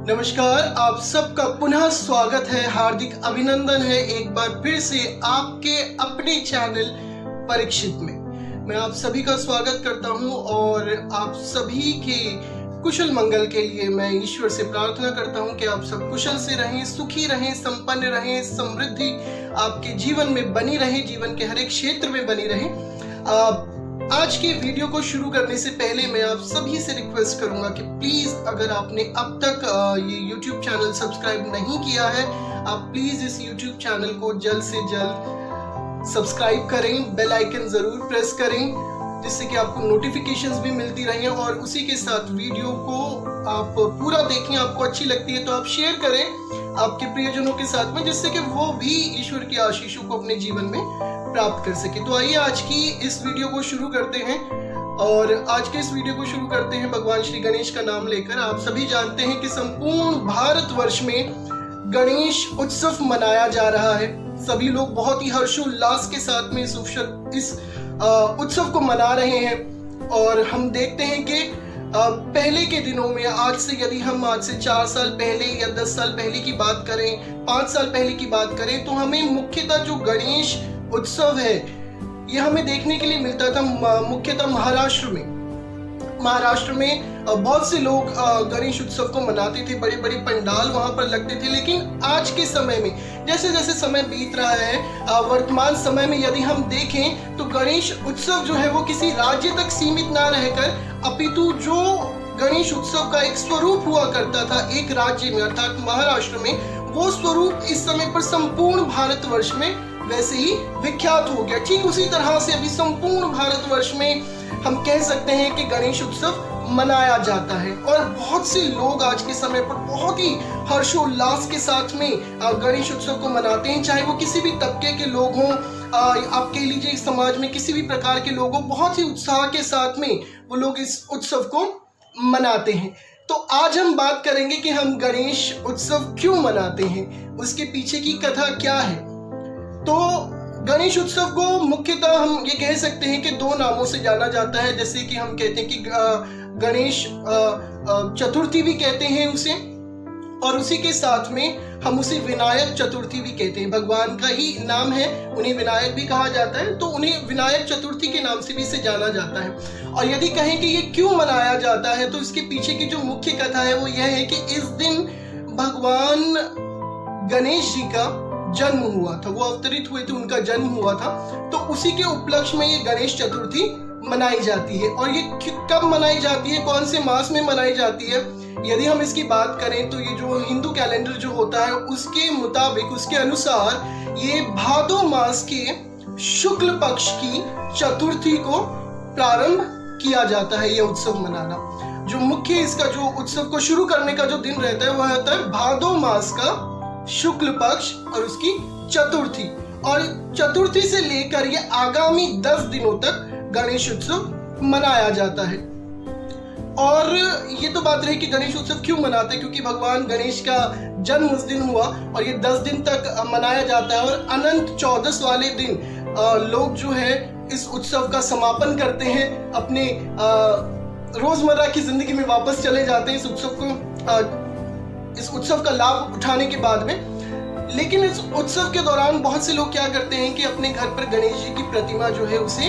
नमस्कार, आप सबका पुनः स्वागत है, हार्दिक अभिनंदन है एक बार फिर से आपके अपने चैनल परीक्षित में। मैं आप सभी का स्वागत करता हूं और आप सभी के कुशल मंगल के लिए मैं ईश्वर से प्रार्थना करता हूं कि आप सब कुशल से रहें, सुखी रहें, संपन्न रहें, समृद्धि आपके जीवन में बनी रहे, जीवन के हर एक क्षेत्र में बनी रहे। आज के वीडियो को शुरू करने से पहले मैं आप सभी से रिक्वेस्ट करूंगा कि प्लीज अगर आपने अब तक ये YouTube चैनल सब्सक्राइब नहीं किया है, आप प्लीज इस YouTube चैनल को जल्द से जल्द सब्सक्राइब करें, बेल आइकन जरूर प्रेस करें जिससे कि आपको नोटिफिकेशंस भी मिलती रहें और उसी के साथ वीडियो को आप पूरा देखें। आपको अच्छी लगती है तो आप शेयर करें आपके प्रियजनों के साथ में, जिससे कि वो भी ईश्वर की आशीषों को अपने जीवन में प्राप्त कर सके। तो आइए आज की इस वीडियो को शुरू करते हैं और आज के इस वीडियो को शुरू करते हैं भगवान श्री गणेश का नाम लेकर। आप सभी जानते हैं कि संपूर्ण भारतवर्ष में गणेश उत्सव मनाया जा रहा है। सभी लोग बहुत ही हर्षोल्लास के साथ में इस उत्सव को मना रहे हैं और हम देखते हैं कि पहले के दिनों में आज से 4 साल पहले या 10 साल पहले की बात करें, 5 साल पहले की बात करें, तो हमें मुख्यतः जो गणेश उत्सव है यह हमें देखने के लिए मिलता था मुख्यतः महाराष्ट्र में बहुत से लोग गणेश उत्सव को मनाते थे, बड़े बड़े पंडाल वहां पर लगते थे। लेकिन आज के समय में जैसे जैसे समय बीत रहा है, वर्तमान समय में यदि हम देखें तो गणेश उत्सव जो है वो किसी राज्य तक सीमित ना रहकर अपितु जो गणेश उत्सव का एक स्वरूप हुआ करता था एक राज्य में अर्थात महाराष्ट्र में, वो स्वरूप इस समय पर संपूर्ण भारतवर्ष में वैसे ही विख्यात हो गया। ठीक उसी तरह से अभी संपूर्ण भारतवर्ष में हम कह सकते हैं कि गणेश उत्सव मनाया जाता है और बहुत से लोग आज के समय पर बहुत ही हर्षोल्लास के साथ में गणेश उत्सव को मनाते हैं। चाहे वो किसी भी तबके के लोग हों, आप कह लीजिए समाज में किसी भी प्रकार के लोग हों, बहुत ही उत्साह के साथ में वो लोग इस उत्सव को मनाते हैं। तो आज हम बात करेंगे कि हम गणेश उत्सव क्यों मनाते हैं, उसके पीछे की कथा क्या है। तो गणेश उत्सव को मुख्यतः हम ये कह सकते हैं कि 2 नामों से जाना जाता है। जैसे कि हम कहते हैं कि गणेश चतुर्थी भी कहते हैं उसे, और उसी के साथ में हम उसे विनायक चतुर्थी भी कहते हैं। भगवान का ही नाम है, उन्हें विनायक भी कहा जाता है, तो उन्हें विनायक चतुर्थी के नाम से भी इसे जाना जाता है। और यदि कहें कि ये क्यों मनाया जाता है तो इसके पीछे की जो मुख्य कथा है वो यह है कि इस दिन भगवान गणेश जी का जन्म हुआ था, वो अवतरित हुए थे, उनका जन्म हुआ था। तो उसी के उपलक्ष्य में ये गणेश चतुर्थी मनाई जाती है। और ये कब मनाई जाती है, कौन से मास में मनाई जाती है, यदि हम इसकी बात करें तो ये जो हिंदू कैलेंडर जो होता है उसके मुताबिक, उसके अनुसार ये भादो मास के शुक्ल पक्ष की चतुर्थी को प्रारंभ किया जाता है ये उत्सव मनाना। जो मुख्य इसका जो उत्सव को शुरू करने का जो दिन रहता है वह होता है भादो मास का शुक्ल पक्ष और उसकी चतुर्थी। और चतुर्थी से लेकर ये आगामी 10 दिनों तक गणेश उत्सव मनाया जाता है। और ये तो बात रही कि गणेश उत्सव क्यों मनाते हैं, क्योंकि भगवान गणेश का जन्म उस दिन हुआ और ये 10 दिन तक मनाया जाता है। और अनंत चौदस वाले दिन लोग जो है इस उत्सव का समापन करते हैं, अपने रोजमर्रा की जिंदगी में वापस चले जाते हैं इस उत्सव का लाभ उठाने के बाद में। लेकिन इस उत्सव के दौरान बहुत से लोग क्या करते हैं कि अपने घर पर गणेश जी की प्रतिमा जो है उसे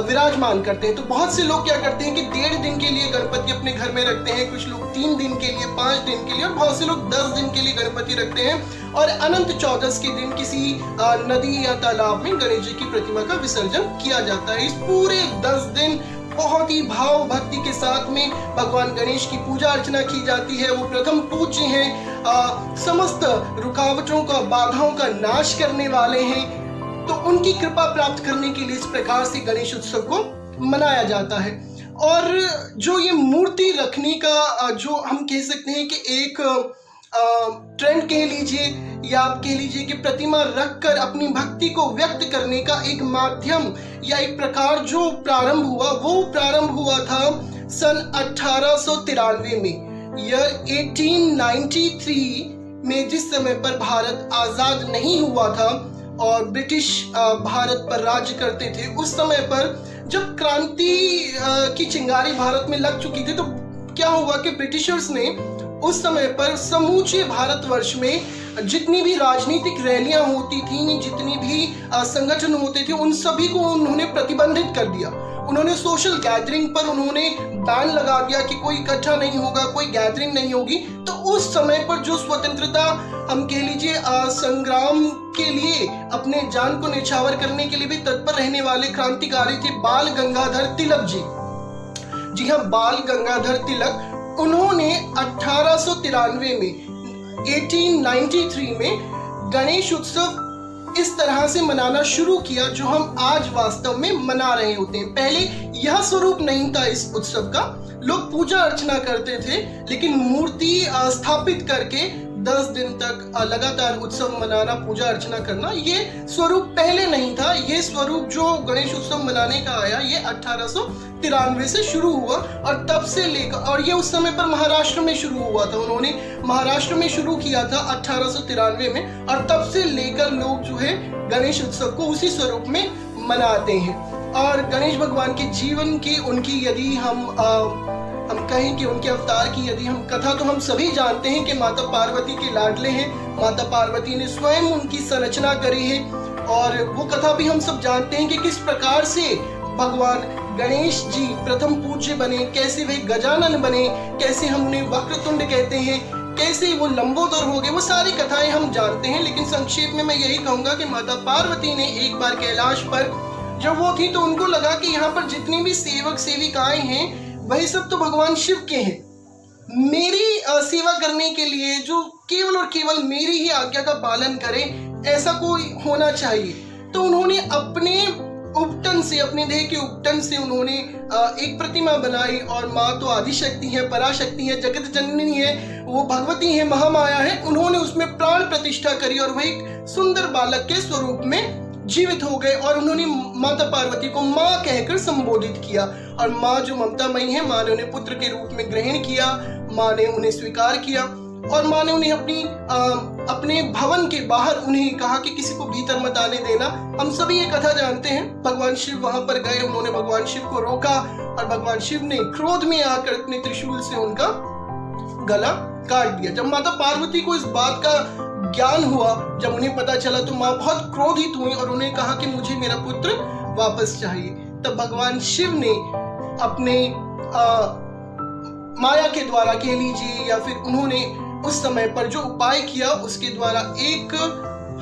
विराजमान करते हैं। तो बहुत से लोग क्या करते हैं कि 1.5 दिन के लिए गणपति अपने घर में रखते हैं, कुछ लोग 3 दिन के लिए, 5 दिन के लिए, और बहुत से लोग 10 दिन के लिए गणपति रखते हैं। और अनंत चौदस के दिन किसी नदी या तालाब में गणेश जी की प्रतिमा का विसर्जन किया जाता है। इस पूरे 10 दिन बहुत ही भाव भक्ति के साथ में भगवान गणेश की पूजा अर्चना की जाती है। वो प्रथम पूज्य हैं, समस्त रुकावटों का, बाधाओं का नाश करने वाले हैं। तो उनकी कृपा प्राप्त करने के लिए इस प्रकार से गणेश उत्सव को मनाया जाता है। और जो ये मूर्ति रखने का जो हम कह सकते हैं कि एक ट्रेंड कह लीजिए या आप कह लीजिए कि प्रतिमा रखकर अपनी भक्ति को व्यक्त करने का एक माध्यम या एक प्रकार जो प्रारंभ हुआ था सन 1893 में। यह 1893 में जिस समय पर भारत आजाद नहीं हुआ था और ब्रिटिश भारत पर राज्य करते थे, उस समय पर जब क्रांति की चिंगारी भारत में लग चुकी थी तो क्या हुआ कि ब्रिटिशर्स ने उस समय पर समूचे भारतवर्ष में जितनी भी राजनीतिक रैलियां होती थी, जितनी भी संगठन होते थे, उन सभी को उन्होंने प्रतिबंधित कर दिया। उन्होंने सोशल गैदरिंग पर उन्होंने बैन लगा दिया कि कोई इकट्ठा नहीं होगा, कोई गैदरिंग नहीं होगी। तो उस समय पर जो स्वतंत्रता हम कह लीजिए संग्राम के लिए अपने जान को न्यौछावर करने के लिए भी तत्पर रहने वाले क्रांतिकारी थे बाल गंगाधर तिलक जी। जी हाँ, बाल गंगाधर तिलक। उन्होंने 1893 में 1893 में गणेश उत्सव इस तरह से मनाना शुरू किया जो हम आज वास्तव में मना रहे होते हैं। पहले यह स्वरूप नहीं था इस उत्सव का। लोग पूजा अर्चना करते थे, लेकिन मूर्ति स्थापित करके 10 दिन तक लगातार उत्सव मनाना, पूजा अर्चना करना, ये स्वरूप पहले नहीं था। ये स्वरूप जो गणेश उत्सव मनाने का आया, ये 1893 से शुरू हुआ और तब से लेकर, और ये उस समय पर महाराष्ट्र में शुरू हुआ था। उन्होंने महाराष्ट्र में शुरू किया था 1893 में, और तब से लेकर लोग जो है गणेश उत्सव को उसी स्वरूप में मनाते हैं। और गणेश भगवान के जीवन की, उनकी यदि हम कहें कि उनके अवतार की यदि हम कथा, तो हम सभी जानते हैं कि माता पार्वती के लाडले हैं। माता पार्वती ने स्वयं उनकी संरचना करी है, और वो कथा भी हम सब जानते हैं कि किस प्रकार से भगवान गणेश जी प्रथम पूज्य बने, कैसे वे गजानन बने, कैसे हम उन्हें वक्रतुंड कहते हैं, कैसे वो लंबोदर हो गए, वो सारी कथाएं हम जानते हैं। लेकिन संक्षेप में मैं यही कहूंगा कि माता पार्वती ने एक बार कैलाश पर जब वो थी, तो उनको लगा कि यहाँ पर जितनी भी सेवक सेविकाएं हैं, वही सब तो भगवान शिव के हैं। मेरी सेवा करने के लिए जो केवल और केवल मेरी ही आज्ञा का पालन करे, ऐसा कोई होना चाहिए। तो उन्होंने अपने उपटन से, अपने देह के उपटन से उन्होंने एक प्रतिमा बनाई। और माँ तो आदिशक्ति है, पराशक्ति है, जगत जननी है, वो भगवती है, महामाया है। उन्होंने उसमें प्राण प्रतिष्ठा करी और वह एक सुंदर बालक के स्वरूप में जीवित हो गए। और उन्होंने माता पार्वती को माँ कहकर संबोधित किया। और माँ जो ममतामयी है, माँ ने उन्हें पुत्र के रूप में ग्रहण किया, माँ ने उन्हें स्वीकार किया, और माँ ने उन्हें अपने भवन के बाहर उन्हें कहा कि किसी को भीतर मत आने देना। हम सभी ये कथा जानते हैं। भगवान शिव वहां पर गए, उन्होंने भगवान शिव को रोका, और भगवान शिव ने क्रोध में आकर अपने त्रिशूल से उनका गला काट दिया। जब माता पार्वती को इस बात का ज्ञान हुआ, जब उन्हें पता चला, तो माँ बहुत क्रोधित हुई और उन्हें कहा कि मुझे मेरा पुत्र वापस चाहिए। तब भगवान शिव ने अपने माया के द्वारा कह लीजिए, या फिर उन्होंने उस समय पर जो उपाय किया, उसके द्वारा एक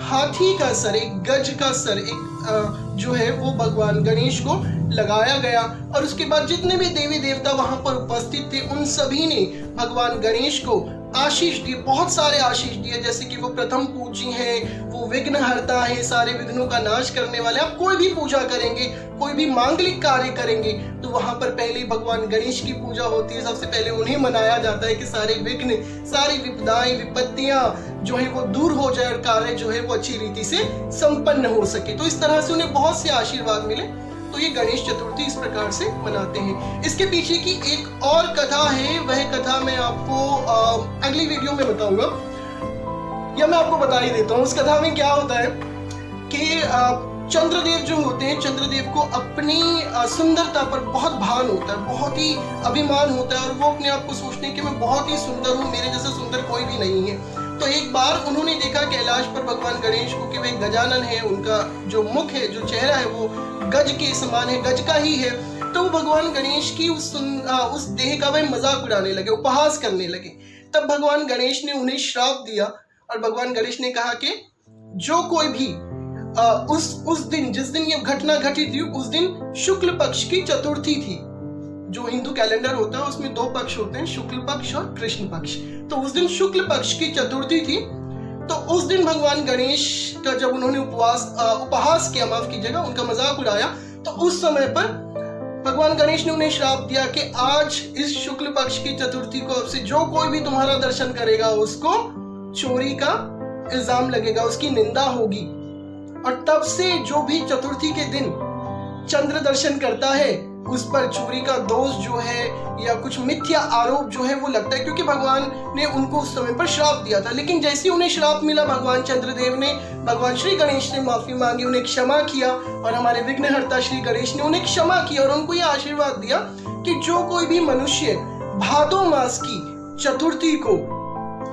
हाथी का सर, एक गज का सर, एक जो है वो भगवान गणेश को लगाया गया। और उसके बाद जितने भी देवी देवता वहां पर उपस्थित थे, उन सभी ने भगवान गणेश को आशीष दिए, बहुत सारे आशीष दिए, जैसे कि वो प्रथम पूजी हैं, वो विघ्नहर्ता है, सारे विघ्नों का नाश करने वाले। आप कोई भी पूजा करेंगे, कोई भी मांगलिक कार्य करेंगे, तो वहां पर पहले भगवान गणेश की पूजा होती है। सबसे पहले उन्हें मनाया जाता है कि सारे विघ्न, सारी विपदाएं, विपत्तियां जो है वो दूर हो जाए और कार्य जो है वो अच्छी रीति से संपन्न हो सके। तो इस तरह से उन्हें बहुत से आशीर्वाद मिले। तो ये गणेश चतुर्थी इस प्रकार से मनाते हैं। इसके पीछे की एक और कथा है, वह कथा मैं आपको अगली वीडियो में बताऊंगा, या मैं आपको बता ही देता हूँ। उस कथा में क्या होता है कि चंद्रदेव जो होते हैं, चंद्रदेव को अपनी सुंदरता पर बहुत भान होता है, बहुत ही अभिमान होता है, और वो अपने आप को सोचते हैं कि मैं बहुत ही सुंदर हूँ, मेरे जैसा सुंदर कोई भी नहीं है। तो एक बार उन्होंने देखा कैलाश पर भगवान गणेश को कि वे गजानन है, उनका जो मुख है, जो चेहरा है, वो गज के समान है, गज का ही है। तो भगवान गणेश की उस देह का वह मजाक उड़ाने लगे, उपहास करने लगे। तब भगवान गणेश ने उन्हें श्राप दिया, और भगवान गणेश ने कहा कि जो कोई भी उस दिन, जिस दिन ये घटना घटी थी, उस दिन शुक्ल पक्ष की चतुर्थी थी। जो हिंदू कैलेंडर होता है उसमें 2 पक्ष होते हैं, शुक्ल पक्ष और कृष्ण पक्ष। तो उस दिन शुक्ल पक्ष की चतुर्थी थी। तो उस दिन भगवान गणेश का जब उन्होंने उपहास किया, माफ कीजिएगा, उनका मजाक उड़ाया, तो उस समय पर भगवान गणेश ने उन्हें श्राप दिया कि आज इस शुक्ल पक्ष की चतुर्थी को अब से जो कोई भी तुम्हारा दर्शन करेगा, उसको चोरी का इल्जाम लगेगा, उसकी निंदा होगी। और तब से जो भी चतुर्थी के दिन चंद्र दर्शन करता है, उस पर चोरी का दोष जो है या कुछ मिथ्या आरोप जो है वो लगता है, क्योंकि भगवान ने उनको उस समय पर श्राप दिया था। लेकिन जैसे उन्हें श्राप मिला, भगवान चंद्रदेव ने भगवान श्री गणेश से माफी मांगी, उन्हें क्षमा किया, और हमारे विघ्नहर्ता श्री गणेश ने उन्हें क्षमा किया और उनको यह आशीर्वाद दिया कि जो कोई भी मनुष्य भादो मास की चतुर्थी को,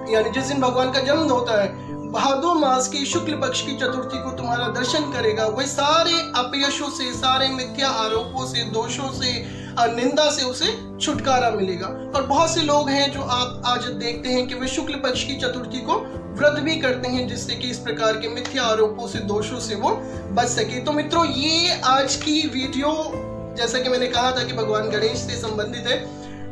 यानी जिस दिन भगवान का जन्म होता है, भादो मास की शुक्ल पक्ष की चतुर्थी को तुम्हारा दर्शन करेगा, वह सारे अपयशों से, सारे मिथ्या आरोपों से, दोषों से, निंदा से उसे छुटकारा मिलेगा। और बहुत से लोग हैं जो आप आज देखते हैं कि वे शुक्ल पक्ष की चतुर्थी को व्रत भी करते हैं, जिससे कि इस प्रकार के मिथ्या आरोपों से, दोषों से वो बच सके। तो मित्रों, ये आज की वीडियो, जैसा कि मैंने कहा था कि भगवान गणेश से संबंधित है,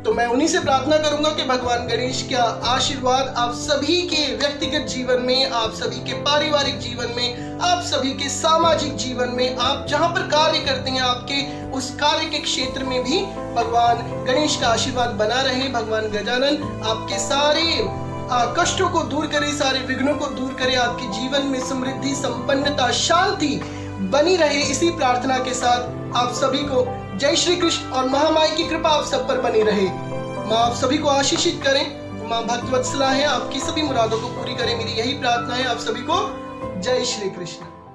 तो मैं उन्हीं से प्रार्थना करूंगा कि भगवान गणेश का आशीर्वाद आप सभी के व्यक्तिगत जीवन में, आप सभी के पारिवारिक जीवन में, आप सभी के सामाजिक जीवन में, आप जहां पर कार्य करते हैं, आपके उस कार्य के क्षेत्र में भी भगवान गणेश का आशीर्वाद बना रहे। भगवान गजानन आपके सारे कष्टों को दूर करे, सारे विघ्नों को दूर करे, आपके जीवन में समृद्धि, संपन्नता, शांति बनी रहे। इसी प्रार्थना के साथ आप सभी को जय श्री कृष्ण और महामाई की कृपा आप सब पर बनी रहे। माँ आप सभी को आशीषित करें। माँ भक्तवत्सला है, आपकी सभी मुरादों को पूरी करें, मेरी यही प्रार्थना है। आप सभी को जय श्री कृष्ण।